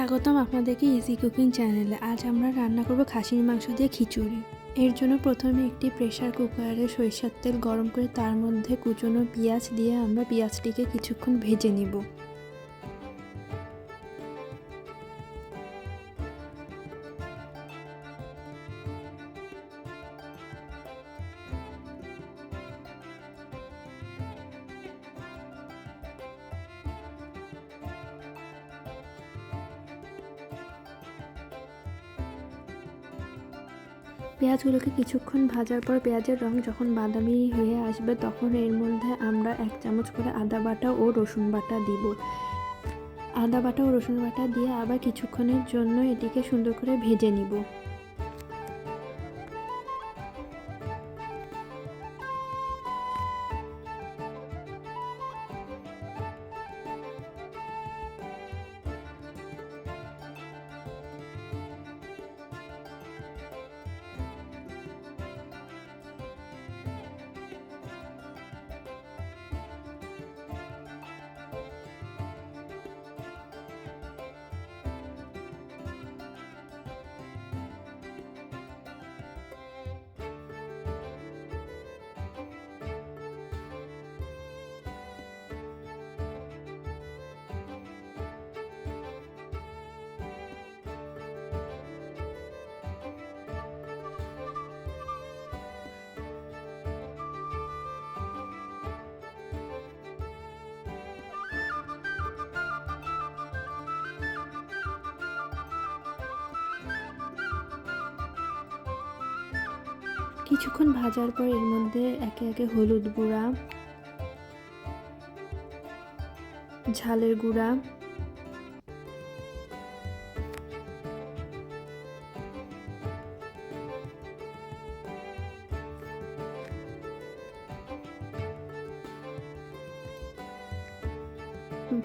স্বাগতম আপনাদেরকে easy cooking চ্যানেলে। আজ আমরা রান্না করব খাসির মাংস দিয়ে খিচুড়ি। এর জন্য প্রথমে একটি প্রেসার কুকারে সরিষার তেল গরম করে তার মধ্যে কুচনো পেঁয়াজ দিয়ে আমরা পেঁয়াজটিকে কিছুক্ষণ ভেজে নিব। পেঁয়াজগুলোকে কিছুক্ষণ ভাজার পর পেঁয়াজের রং যখন বাদামি হয়ে আসবে তখন এর মধ্যে আমরা 1 চামচ করে আদা বাটা ও রসুন বাটা দিব। আদা বাটা ও রসুন বাটা দিয়ে আবার কিছুক্ষণের জন্য এটিকে সুন্দর করে ভেজে নিব। কিছুক্ষণ ভাজার পর এর মধ্যে একে একে হলুদ গুঁড়া, ঝালের গুঁড়া,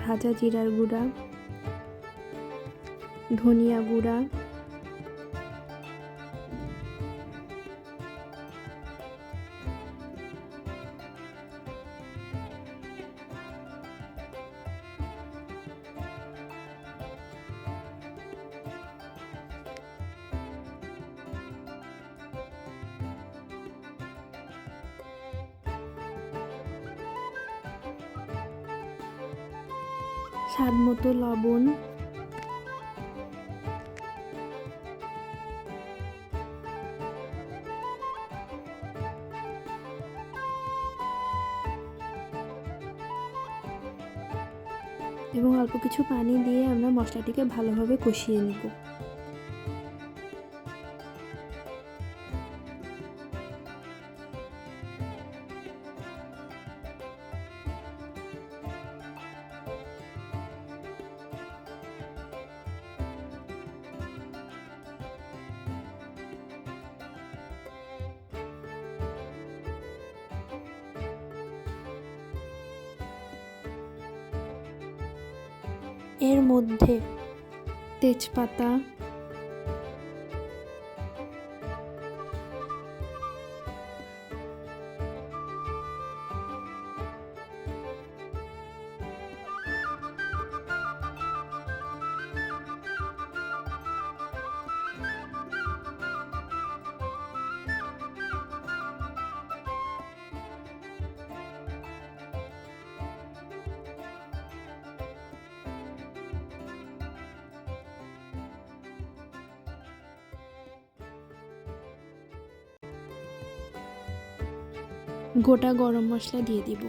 ভাজা জিরার গুঁড়া, ধনিয়া গুঁড়া, স্বাদ মতো লবণ, এবং অল্প কিছু পানি দিয়ে আমরা মশলাটিকে ভালোভাবে কষিয়ে নিব। এর মধ্যে তেজপাতা, গোটা গরম মশলা দিয়ে দিব।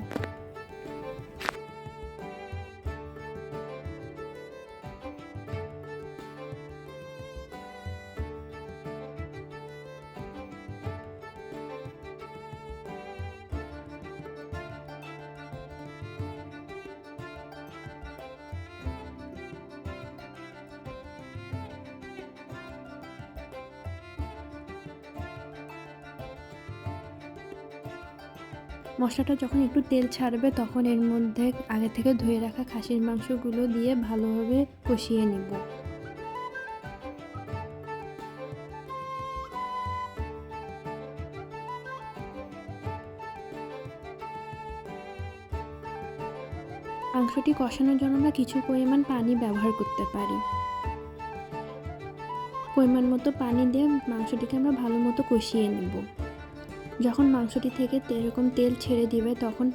মশলাটা যখন একটু তেল ছাড়বে তখন এর মধ্যে আগে থেকে ধুয়ে রাখা খাসির মাংসগুলো দিয়ে ভালোভাবে কষিয়ে নিব। মাংসটি কষানোর জন্য আমরা কিছু পরিমাণ পানি ব্যবহার করতে পারি। পরিমাণ মতো পানি দিয়ে মাংসটিকে আমরা ভালো মতো কষিয়ে নেব। যখন মাংসটি থেকে এরকম তেল ছেড়ে দিবে তখন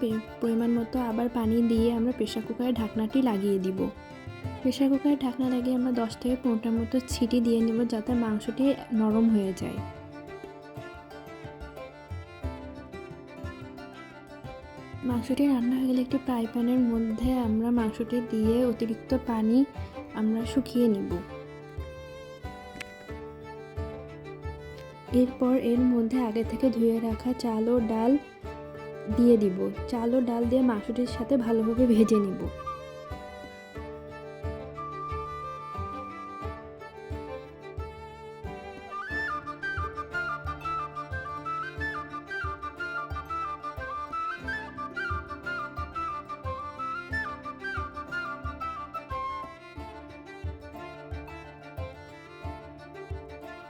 পরিমাণ মতো আবার পানি দিয়ে আমরা প্রেসার কুকারের ঢাকনাটি লাগিয়ে দিব। প্রেসার কুকারের ঢাকনা লাগিয়ে আমরা 10 থেকে 15টার মতো সিটি দিয়ে নেব যাতে মাংসটি নরম হয়ে যায়। মাংসটি রান্না হয়ে গেলে একটি ফ্রাই প্যানের মধ্যে আমরা মাংসটি দিয়ে অতিরিক্ত পানি আমরা শুকিয়ে নিব। এরপর এর মধ্যে আগে থেকে ধুয়ে রাখা চাল ও ডাল দিয়ে দিব। চাল ও ডাল দিয়ে মাংসটির সাথে ভালোভাবে ভেজে নিব।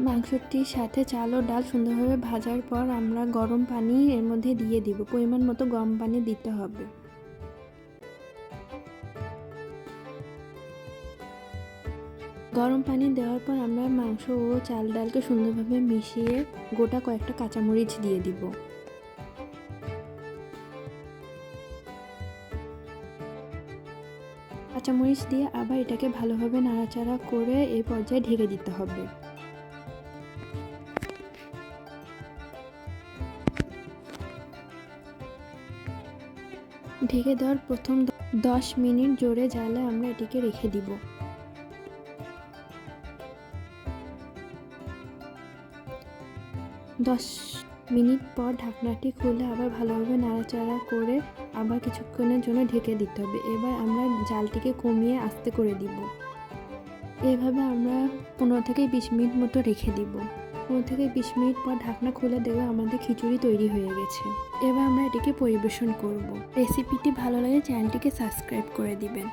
মাংসটির সাথে চাল ও ডাল সুন্দরভাবে ভাজার পর আমরা গরম পানি এর মধ্যে দিয়ে দিব। পরিমাণ মতো গরম পানি দিতে হবে। গরম পানি দেওয়ার পর আমরা মাংস ও চাল ডালকে সুন্দরভাবে মিশিয়ে গোটা কয়েকটা কাঁচামরিচ দিয়ে দিব। কাঁচামরিচ দিয়ে আবার এটাকে ভালোভাবে নাড়াচাড়া করে এই পর্যায়ে ঢেকে দিতে হবে। ঢেকে দেওয়ার প্রথম 10 মিনিট জোরে জালে আমরা এটিকে রেখে দিব। 10 মিনিট পর ঢাকনাটি খুলে আবার ভালোভাবে নাড়াচাড়া করে আবার কিছুক্ষণের জন্য ঢেকে দিতে হবে। এবার আমরা জালটিকে কমিয়ে আস্তে করে দিব। এভাবে আমরা 15 থেকে 20 মিনিট মতো রেখে দিব। 15 থেকে 20 মিনিট পর ঢাকনা খুলে দেবে আমাদের খিচুড়ি তৈরি হয়ে গেছে। এবার আমরা এটিকে পরিবেশন করব। রেসিপিটি ভালো লাগে চ্যানেলটিকে সাবস্ক্রাইব করে দিবেন।